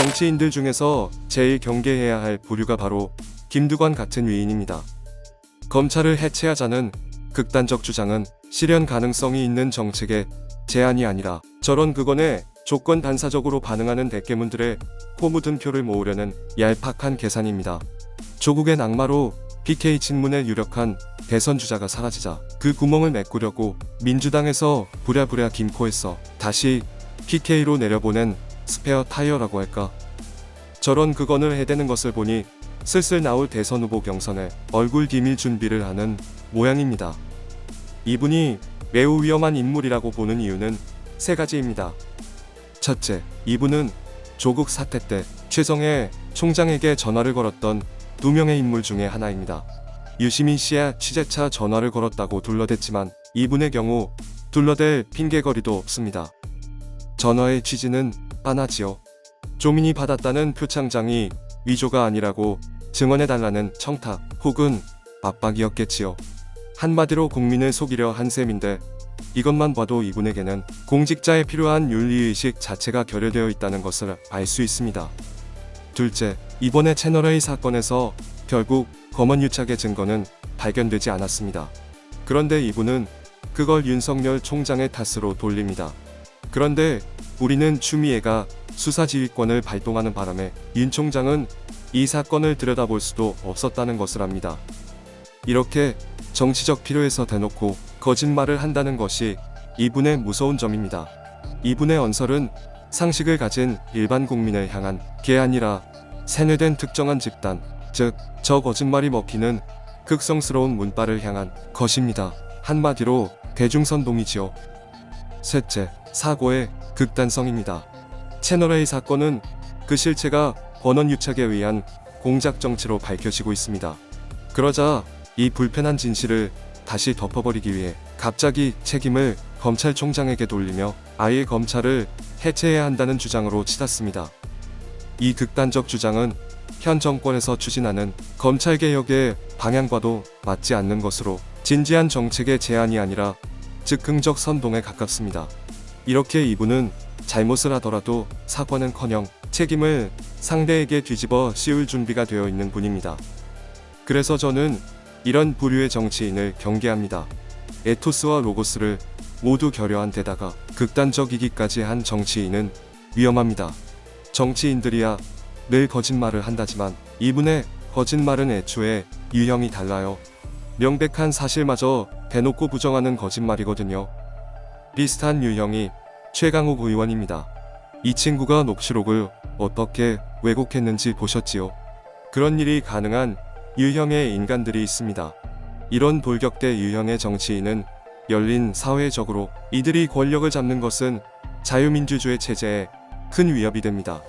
정치인들 중에서 제일 경계해야 할 부류가 바로 김두관 같은 위인입니다. 검찰을 해체하자는 극단적 주장은 실현 가능성이 있는 정책의 제안이 아니라 저런 그건에 조건 반사적으로 반응하는 대깨문들의 코 묻은 표를 모으려는 얄팍한 계산입니다. 조국의 낙마로 PK 친문의 유력한 대선 주자가 사라지자 그 구멍을 메꾸려고 민주당에서 부랴부랴 김코에서 다시 PK로 내려보낸 스페어 타이어라고 할까? 저런 그건을 해대는 것을 보니 슬슬 나올 대선 후보 경선에 얼굴 디밀 준비를 하는 모양입니다. 이분이 매우 위험한 인물이라고 보는 이유는 세 가지입니다. 첫째, 이분은 조국 사태 때 최성해 총장에게 전화를 걸었던 두 명의 인물 중에 하나입니다. 유시민 씨야 취재차 전화를 걸었다고 둘러댔지만 이분의 경우 둘러댈 핑계거리도 없습니다. 전화의 취지는 빤하지요. 조민이 받았다는 표창장이 위조가 아니라고 증언해달라는 청탁 혹은 압박이었겠지요. 한마디로 국민을 속이려 한 셈인데 이것만 봐도 이분에게는 공직자에 필요한 윤리의식 자체가 결여되어 있다는 것을 알 수 있습니다. 둘째, 이번에 채널A 사건에서 결국 검언유착의 증거는 발견되지 않았습니다. 그런데 이분은 그걸 윤석열 총장의 탓으로 돌립니다. 그런데 우리는 추미애가 수사지휘권을 발동하는 바람에 윤 총장은 이 사건을 들여다볼 수도 없었다는 것을 압니다. 이렇게 정치적 필요에서 대놓고 거짓말을 한다는 것이 이분의 무서운 점입니다. 이분의 언설은 상식을 가진 일반 국민을 향한 게 아니라 세뇌된 특정한 집단, 즉 저 거짓말이 먹히는 극성스러운 문파를 향한 것입니다. 한마디로 대중선동이지요. 셋째, 사고의 극단성입니다. 채널A 사건은 그 실체가 권언유착에 의한 공작정치로 밝혀지고 있습니다. 그러자 이 불편한 진실을 다시 덮어버리기 위해 갑자기 책임을 검찰총장에게 돌리며 아예 검찰을 해체해야 한다는 주장으로 치닫습니다. 이 극단적 주장은 현 정권에서 추진하는 검찰개혁의 방향과도 맞지 않는 것으로 진지한 정책의 제안이 아니라 즉흥적 선동에 가깝습니다. 이렇게 이분은 잘못을 하더라도 사과는커녕 책임을 상대에게 뒤집어 씌울 준비가 되어 있는 분입니다. 그래서 저는 이런 부류의 정치인을 경계합니다. 에토스와 로고스를 모두 결여한 데다가 극단적이기까지 한 정치인은 위험합니다. 정치인들이야 늘 거짓말을 한다지만 이분의 거짓말은 애초에 유형이 달라요. 명백한 사실마저 대놓고 부정하는 거짓말이거든요. 비슷한 유형이 최강욱 의원입니다. 이 친구가 녹취록을 어떻게 왜곡했는지 보셨지요? 그런 일이 가능한 유형의 인간들이 있습니다. 이런 돌격대 유형의 정치인은 열린 사회적으로 이들이 권력을 잡는 것은 자유민주주의 체제에 큰 위협이 됩니다.